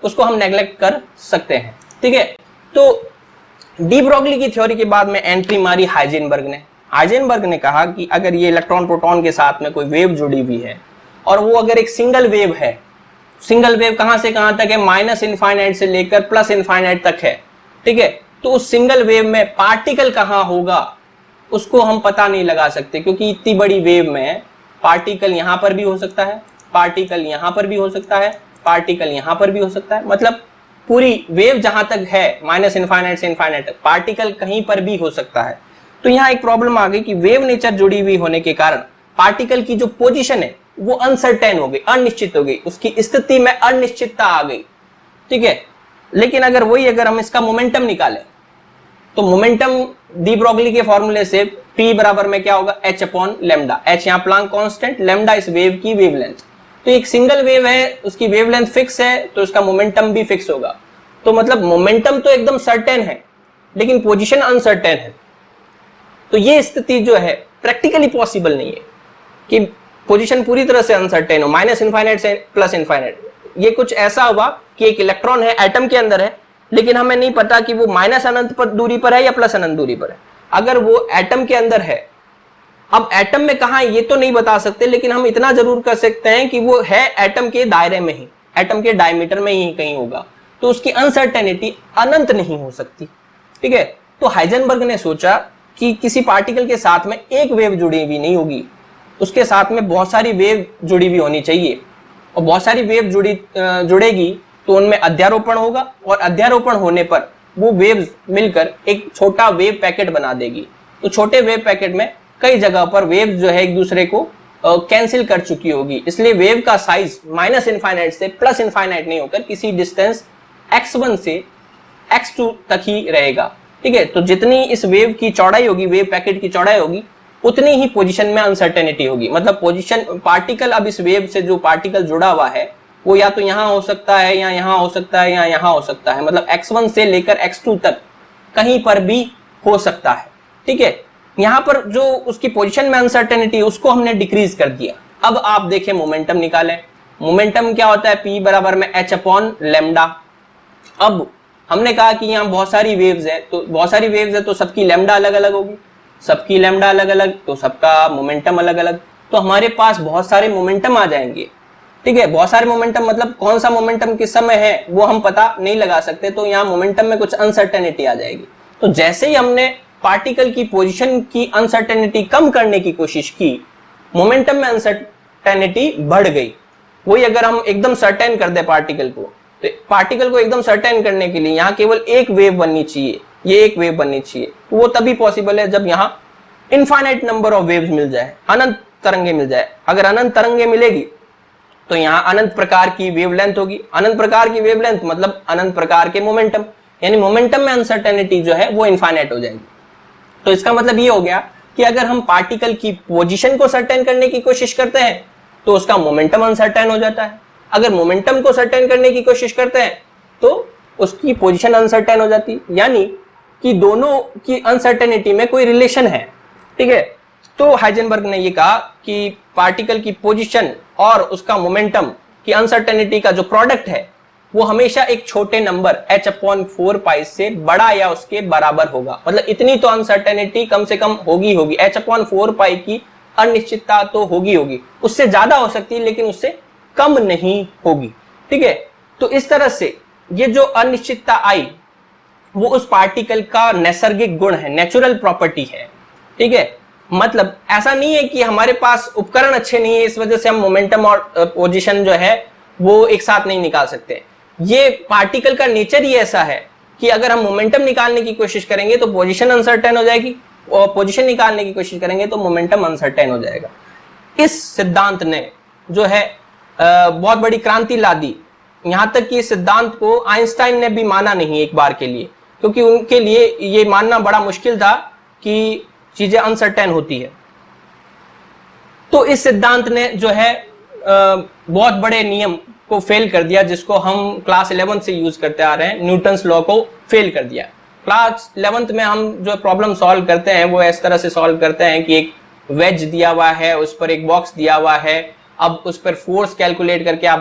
उसको हम नेग्लेक्ट कर सकते हैं। ठीक है, तो डी ब्रोगली की थ्योरी के बाद में एंट्री मारी हाइजेनबर्ग ने। हाइजेनबर्ग ने कहा कि अगर ये इलेक्ट्रॉन प्रोटॉन के साथ में कोई वेव जुड़ी हुई है और वो अगर एक सिंगल वेव है, सिंगल वेव कहां से कहां तक है, माइनस इनफाइनाइट से लेकर प्लस इनफाइनाइट तक है। ठीक है, तो उस सिंगल वेव में पार्टिकल कहां होगा उसको हम पता नहीं लगा सकते, क्योंकि इतनी बड़ी वेव में पार्टिकल यहां पर भी हो सकता है, पार्टिकल यहां पर भी हो सकता है, पार्टिकल यहां पर भी हो सकता है। मतलब पूरी वेव जहां तक है माइनस इनफाइनाइट से इनफाइनाइट तक, पार्टिकल कहीं पर भी हो सकता है। तो यहां एक प्रॉब्लम आ गई कि वेव नेचर जुड़ी हुई होने के कारण पार्टिकल की जो पोजीशन है वो अनसर्टेन हो गई, अनिश्चित हो गई, उसकी स्थिति में अनिश्चितता आ गई। ठीक है, लेकिन अगर हम इसका मोमेंटम निकालें तो मोमेंटम डी ब्रोगली के फॉर्मूले से P बराबर में क्या होगा, h अपॉन लेमडा। h यहाँ प्लांक कांस्टेंट, लेमडा इस वेव की वेवलेंथ। तो एक सिंगल वेव है, उसकी वेवलेंथ फिक्स है, तो उसका मोमेंटम भी फिक्स होगा। तो मतलब मोमेंटम तो एकदम सर्टेन है लेकिन पोजीशन अनसर्टेन है। तो ये स्थिति जो है प्रैक्टिकली पॉसिबल नहीं है कि पोजीशन पूरी तरह से अनसर्टेन हो, माइनस इनफाइनाइट से प्लस इनफाइनाइट। ये कुछ ऐसा हुआ कि एक इलेक्ट्रॉन है, एटम के अंदर है, लेकिन हमें नहीं पता कि वो माइनस अनंत पर दूरी पर है या प्लस अनंत दूरी पर है। अगर वो एटम के अंदर है, अब एटम में कहां है ये तो नहीं बता सकते, लेकिन हम इतना जरूर कर सकते हैं कि वो है एटम के दायरे में ही, एटम के डायमीटर में ही कहीं होगा, तो उसकी अनसर्टेनिटी अनंत नहीं हो सकती। ठीक है, तो हाइजेनबर्ग ने सोचा कि किसी पार्टिकल के साथ में एक वेव जुड़ी हुई नहीं होगी, उसके साथ में बहुत सारी वेव जुड़ी हुई होनी चाहिए, और बहुत सारी वेव जुड़ेगी तो उनमें अध्यारोपण होगा, और अध्यारोपण होने पर वो वेव्स मिलकर एक छोटा वेव पैकेट बना देगी। तो छोटे वेव पैकेट में कई जगह पर वेव जो है एक दूसरे को कैंसिल कर चुकी होगी, इसलिए वेव का साइज माइनस इनफाइनाइट से प्लस इनफाइनाइट नहीं होकर किसी डिस्टेंस x1 से x2 तक ही रहेगा। ठीक है, तो जितनी इस वेव की चौड़ाई होगी, वेव पैकेट की चौड़ाई होगी, उतनी ही पोजीशन में अनसर्टेनिटी होगी। मतलब पोजीशन पार्टिकल, अब इस वेव से जो पार्टिकल जुड़ा हुआ है वो या तो यहां हो सकता है, या यहां हो सकता है, या यहां हो सकता है। मतलब x1 से लेकर x2 तक कहीं पर भी हो सकता है। ठीक है, यहां पर जो उसकी पोजीशन में अनसर्टेनिटी उसको हमने डिक्रीज कर दिया। अब आप देखें मोमेंटम निकालें। मोमेंटम क्या होता है, P बराबर में h अपॉन लेमडा। अब हमने कहा कि यहाँ बहुत सारी वेव्स है, तो बहुत सारी वेव्स है तो सबकी लेमडा अलग अलग होगी, सबकी लेमडा अलग अलग, तो सबका मोमेंटम अलग अलग। तो हमारे पास बहुत सारे मोमेंटम आ जाएंगे। ठीक है, बहुत सारे मोमेंटम, मतलब कौन सा मोमेंटम किस समय है वो हम पता नहीं लगा सकते, तो यहाँ मोमेंटम में कुछ अनसर्टेनिटी आ जाएगी। तो जैसे ही हमने पार्टिकल की पोजीशन की अनसर्टेनिटी कम करने की कोशिश की, मोमेंटम में अनसर्टेनिटी बढ़ गई। वही अगर हम एकदम सर्टेन कर दे पार्टिकल को, तो पार्टिकल को एकदम सर्टेन करने के लिए यहाँ केवल एक वेव बननी चाहिए, ये एक वेव बननी चाहिए। तो वो तभी पॉसिबल है जब यहाँ इनफाइनाइट नंबर ऑफ वेव्स मिल जाए, अनंत तरंगे मिल जाए। अगर अनंत तरंगे मिलेगी तो यहाँ अनंत प्रकार की वेवलेंथ होगी। अनंत प्रकार की वेवलेंथ मतलब अनंत प्रकार के मोमेंटम, यानी मोमेंटम में अनसर्टेनिटी जो है वो इनफाइनाइट हो जाएगी। तो इसका मतलब ये हो गया कि अगर हम पार्टिकल की पोजीशन को सर्टेन करने की कोशिश करते हैं तो उसका मोमेंटम अनसर्टेन हो जाता है। अगर मोमेंटम को सर्टेन करने की कोशिश करते हैं तो उसकी पोजीशन अनसर्टेन हो जाती है, यानी कि दोनों की अनसर्टेनिटी में कोई रिलेशन है। ठीक है, तो हाइजेनबर्ग ने ये कहा कि पार्टिकल की पोजीशन और उसका मोमेंटम की अनसर्टेनिटी का जो प्रोडक्ट है वो हमेशा एक छोटे नंबर h अपॉन 4 पाई से बड़ा या उसके बराबर होगा। मतलब इतनी तो अनसर्टेनिटी कम से कम होगी होगी, h अपॉन 4 पाई की अनिश्चितता तो होगी होगी, उससे ज्यादा हो सकती है लेकिन उससे कम नहीं होगी। ठीक है, तो इस तरह से ये जो अनिश्चितता आई वो उस पार्टिकल का नैसर्गिक गुण है, नेचुरल प्रॉपर्टी है। ठीक है, मतलब ऐसा नहीं है कि हमारे पास उपकरण अच्छे नहीं है इस वजह से हम मोमेंटम और पोजीशन जो है वो एक साथ नहीं निकाल सकते। ये पार्टिकल का नेचर ही ऐसा है कि अगर हम मोमेंटम निकालने की कोशिश करेंगे तो पोजीशन अनसर्टेन हो जाएगी, और पोजीशन निकालने की कोशिश करेंगे तो मोमेंटम अनसर्टेन हो जाएगा। इस सिद्धांत ने जो है बहुत बड़ी क्रांति ला दी। यहां तक कि इस सिद्धांत को आइंस्टाइन ने भी माना नहीं एक बार के लिए, क्योंकि उनके लिए ये मानना बड़ा मुश्किल था कि चीजें अनसर्टेन होती है। तो इस सिद्धांत ने जो है बहुत बड़े नियम को फेल कर दिया, जिसको हम क्लास 11 से यूज करते आ रहे हैं, न्यूटन्स लॉ को फेल कर दिया। क्लास 11th में हम जो प्रॉब्लम सॉल्व करते हैं वो इस तरह से सॉल्व करते हैं कि एक वेज दिया हुआ है, उस पर एक बॉक्स दिया हुआ है, अब उस पर फोर्स कैलकुलेट करके आप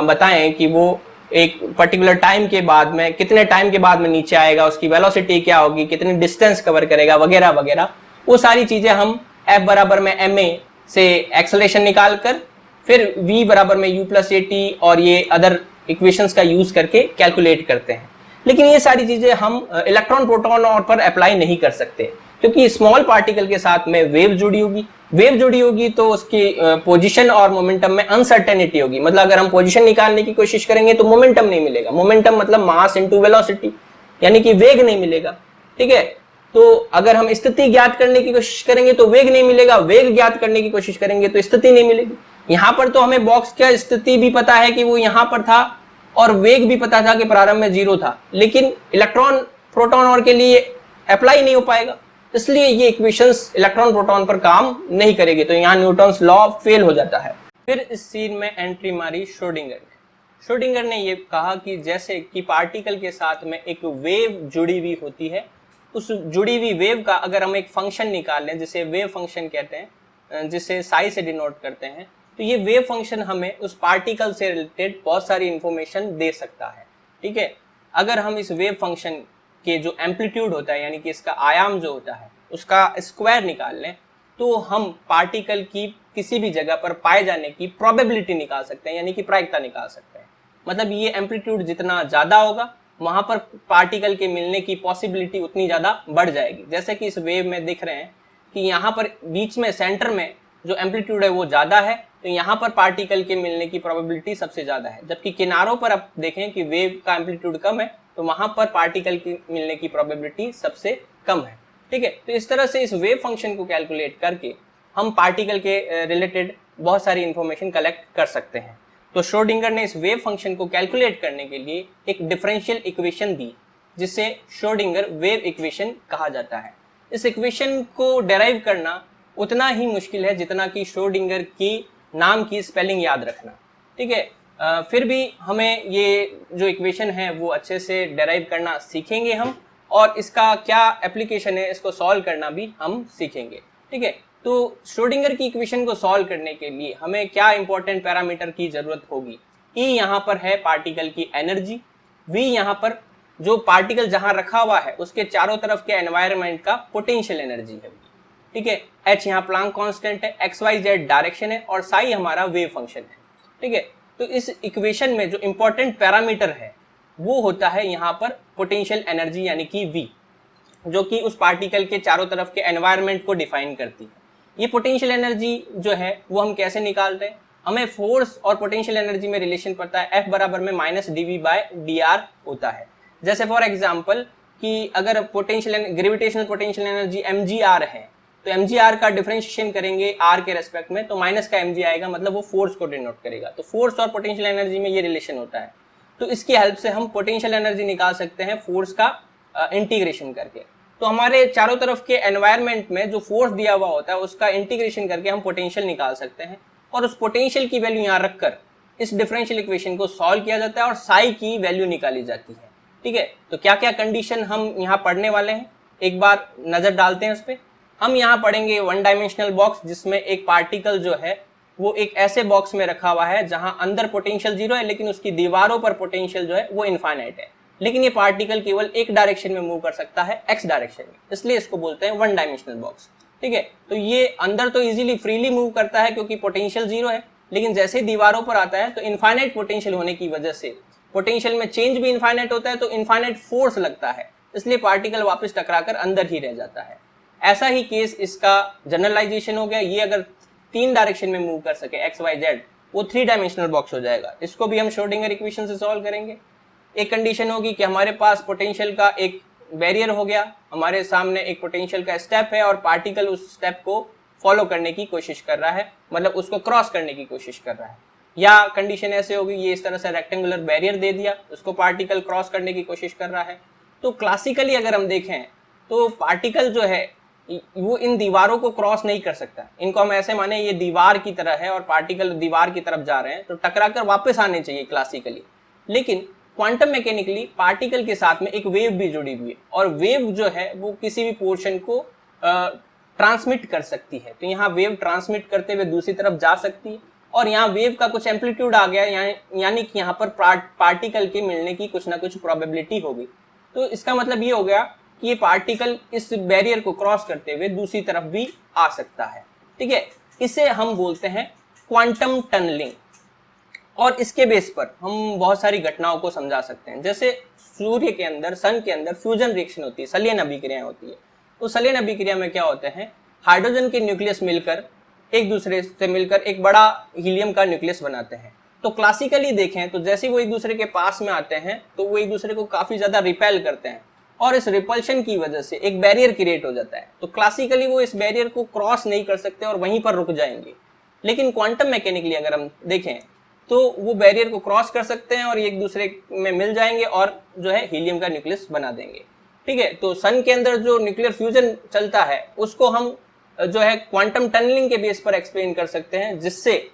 बताएं कि वो एक पर्टिकुलर टाइम के बाद में, कितने टाइम के बाद में नीचे आएगा, उसकी वेलोसिटी क्या होगी, कितनी डिस्टेंस कवर करेगा, वगैरह वगैरह, वो सारी चीजें हम F बराबर में ma से एक्सेलरेशन निकाल कर फिर v बराबर में u प्लस ए टी और ये अदर इक्वेशंस का यूज करके कैलकुलेट करते हैं। लेकिन ये सारी चीजें हम इलेक्ट्रॉन प्रोटॉन और पर अप्लाई नहीं कर सकते, क्योंकि स्मॉल पार्टिकल के साथ में वेव जुड़ी होगी तो उसकी पोजीशन और मोमेंटम में अनसर्टेनिटी होगी। मतलब अगर हम पोजीशन निकालने की कोशिश करेंगे तो मोमेंटम नहीं मिलेगा, मोमेंटम मतलब मास इनटू वेलोसिटी, यानी कि वेग नहीं मिलेगा। ठीक है, तो अगर हम स्थिति ज्ञात करने की कोशिश करेंगे तो वेग नहीं मिलेगा, वेग ज्ञात करने की कोशिश करेंगे तो स्थिति नहीं मिलेगी। यहां पर तो हमें बॉक्स का स्थिति भी पता है कि वो यहां पर था और वेग भी पता था कि प्रारंभ में 0 था, लेकिन इलेक्ट्रॉन प्रोटॉन और के लिए अप्लाई नहीं हो पाएगा, इसलिए ये इक्वेशंस इलेक्ट्रॉन प्रोटॉन पर काम नहीं करेगी। तो यहाँ न्यूटन्स लॉ फेल हो जाता है। फिर इस सीन में एंट्री मारी श्रोडिंगर ने ये कहा कि जैसे कि पार्टिकल के साथ में एक वेव जुड़ी हुई होती है, उस जुड़ी हुई वेव का अगर हम एक फंक्शन निकाल लें जिसे वेव फंक्शन कहते हैं, जिसे साई से डिनोट करते हैं, तो ये वेव फंक्शन हमें उस पार्टिकल से रिलेटेड बहुत सारी इंफॉर्मेशन दे सकता है। ठीक है, अगर हम इस वेव फंक्शन के जो एम्पलीट्यूड होता है, यानी कि इसका आयाम जो होता है, उसका स्क्वायर निकाल लें तो हम पार्टिकल की किसी भी जगह पर पाए जाने की प्रोबेबिलिटी निकाल सकते हैं, यानी कि प्रायिकता निकाल सकते हैं। मतलब ये एम्पलीट्यूड जितना ज्यादा होगा वहां पर पार्टिकल के मिलने की पॉसिबिलिटी उतनी ज्यादा बढ़ जाएगी। जैसे कि इस वेव में दिख रहे हैं कि यहाँ पर बीच में सेंटर में जो एम्पलीट्यूड है वो ज्यादा है, तो यहाँ पर पार्टिकल के मिलने की प्रोबेबिलिटी सबसे ज्यादा है। जबकि किनारों पर आप देखें कि वेव का एम्पलीट्यूड कम है, तो वहां पर पार्टिकल की मिलने की प्रोबेबिलिटी सबसे कम है। ठीक है, तो इस तरह से इस वेव फंक्शन को कैलकुलेट करके हम पार्टिकल के रिलेटेड बहुत सारी इंफॉर्मेशन कलेक्ट कर सकते हैं। तो श्रोडिंगर ने इस वेव फंक्शन को कैलकुलेट करने के लिए एक डिफरेंशियल इक्वेशन दी, जिसे श्रोडिंगर वेव इक्वेशन कहा जाता है। इस इक्वेशन को डेराइव करना उतना ही मुश्किल है जितना कि श्रोडिंगर की नाम की स्पेलिंग याद रखना। ठीक है, फिर भी हमें ये जो इक्वेशन है वो अच्छे से डेराइव करना सीखेंगे हम, और इसका क्या एप्लीकेशन है इसको सॉल्व करना भी हम सीखेंगे। ठीक है, तो श्रोडिंगर की इक्वेशन को सॉल्व करने के लिए हमें क्या इंपॉर्टेंट पैरामीटर की जरूरत होगी। ई यहाँ पर है पार्टिकल की एनर्जी, वी यहाँ पर जो पार्टिकल जहां रखा हुआ है उसके चारों तरफ के एनवायरनमेंट का पोटेंशियल एनर्जी है। ठीक है, एच यहाँ प्लांक कांस्टेंट है, एक्स वाई जेड डायरेक्शन है, और साई हमारा वेव फंक्शन है। ठीक है, तो इस इक्वेशन में जो इंपॉर्टेंट पैरामीटर है वो होता है यहाँ पर पोटेंशियल एनर्जी, यानी कि वी, जो कि उस पार्टिकल के चारों तरफ के एनवायरनमेंट को डिफाइन करती है। ये पोटेंशियल एनर्जी जो है वो हम कैसे निकालते हैं, हमें फोर्स और पोटेंशियल एनर्जी में रिलेशन पता है, F बराबर में माइनस dv बाय dr होता है। जैसे फॉर एग्जांपल कि अगर potential gravitational potential energy mgr है, तो mgr का डिफरेंशिएशन करेंगे r के रेस्पेक्ट में, तो माइनस का mg आएगा, मतलब वो फोर्स को डिनोट करेगा। तो फोर्स और पोटेंशियल एनर्जी में ये रिलेशन होता है। तो इसकी हेल्प से हम पोटेंशियल एनर्जी निकाल सकते हैं फोर्स का इंटीग्रेशन करके। तो हमारे चारों तरफ के एनवायरनमेंट में जो फोर्स दिया हुआ होता है उसका इंटीग्रेशन करके हम पोटेंशियल निकाल सकते हैं, और उस पोटेंशियल की वैल्यू यहाँ रखकर इस डिफरेंशियल इक्वेशन को सॉल्व किया जाता है और साई की वैल्यू निकाली जाती है। ठीक है, तो क्या क्या कंडीशन हम यहाँ पढ़ने वाले हैं एक बार नजर डालते हैं उस पर। हम यहाँ पढ़ेंगे वन डायमेंशनल बॉक्स, जिसमें एक पार्टिकल जो है वो एक ऐसे बॉक्स में रखा हुआ है जहां अंदर पोटेंशियल 0 है, लेकिन उसकी दीवारों पर पोटेंशियल जो है वो इनफाइनाइट है। लेकिन ये पार्टिकल केवल एक डायरेक्शन में मूव कर सकता है, एक्स डायरेक्शन में, इसलिए इसको बोलते हैं वन डायमेंशनल बॉक्स। ठीक है, तो ये अंदर तो इजीली फ्रीली मूव करता है क्योंकि पोटेंशियल 0 है, लेकिन जैसे ही दीवारों पर आता है तो इनफाइनाइट पोटेंशियल होने की वजह से पोटेंशियल में चेंज भी इनफाइनाइट होता है, तो इनफाइनाइट फोर्स लगता है, इसलिए पार्टिकल वापस टकराकर अंदर ही रह जाता है। ऐसा ही केस इसका जनरलाइजेशन हो गया। ये अगर 3 डायरेक्शन में मूव कर सके, एक्स वाई जेड, वो 3 डायमेंशनल बॉक्स हो जाएगा। इसको भी हम श्रोडिंगर इक्वेशन से सॉल्व करेंगे। एक कंडीशन होगी कि हमारे पास पोटेंशियल का एक बैरियर हो गया, हमारे सामने एक पोटेंशियल का स्टेप है और पार्टिकल उस स्टेप को फॉलो करने की कोशिश कर रहा है, मतलब उसको क्रॉस करने की कोशिश कर रहा है। या कंडीशन ऐसे होगी, ये इस तरह से रेक्टेंगुलर बैरियर दे दिया, उसको पार्टिकल क्रॉस करने की कोशिश कर रहा है। तो क्लासिकली अगर हम देखें तो पार्टिकल जो है वो इन दीवारों को क्रॉस नहीं कर सकता। इनको हम ऐसे माने ये दीवार की तरह है और पार्टिकल दीवार की तरफ जा रहे हैं, तो टकराकर वापस आने चाहिए क्लासिकली। लेकिन क्वांटम मैकेनिकली पार्टिकल के साथ में एक वेव भी जुड़ी हुई है, और वेव जो है वो किसी भी पोर्शन को ट्रांसमिट कर सकती है। तो यहाँ वेव ट्रांसमिट करते हुए दूसरी तरफ जा सकती है, और यहाँ वेव का कुछ एम्पलीट्यूड आ गया, यानी कि यहाँ पर पार्टिकल के मिलने की कुछ ना कुछ प्रोबेबिलिटी होगी। तो इसका मतलब ये हो गया कि ये पार्टिकल इस बैरियर को क्रॉस करते हुए दूसरी तरफ भी आ सकता है। ठीक है, इसे हम बोलते हैं क्वांटम टनलिंग। और इसके बेस पर हम बहुत सारी घटनाओं को समझा सकते हैं। जैसे सूर्य के अंदर, सन के अंदर फ्यूजन रिएक्शन होती है, संलयन अभिक्रियाएं होती है। तो संलयन अभिक्रिया में क्या होते हैं, हाइड्रोजन के न्यूक्लियस मिलकर एक दूसरे से मिलकर एक बड़ा हीलियम का न्यूक्लियस बनाते हैं। तो क्लासिकली देखें तो जैसे वो एक दूसरे के पास में आते हैं तो वो एक दूसरे को काफी ज्यादा रिपेल करते हैं और इस रिपल्शन की वजह से एक बैरियर क्रिएट हो जाता है। तो क्लासिकली वो इस बैरियर को क्रॉस नहीं कर सकते और वहीं पर रुक जाएंगे। लेकिन क्वांटम मैकेनिकली अगर हम देखें तो वो बैरियर को क्रॉस कर सकते हैं और एक दूसरे में मिल जाएंगे और जो है हीलियम का न्यूक्लियस बना देंगे। ठीक है, तो सन के अंदर जो न्यूक्लियर फ्यूजन चलता है उसको हम जो है क्वांटम टनलिंग के बेस पर एक्सप्लेन कर सकते हैं, जिससे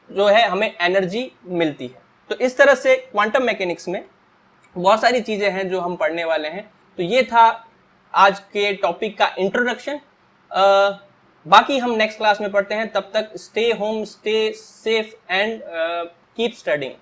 जो है हमें एनर्जी मिलती है। तो इस तरह से क्वांटम मैकेनिक्स में बहुत सारी चीजें हैं जो हम पढ़ने वाले हैं। तो ये था आज के टॉपिक का इंट्रोडक्शन। बाकी हम नेक्स्ट क्लास में पढ़ते हैं। तब तक stay home, stay safe and keep studying.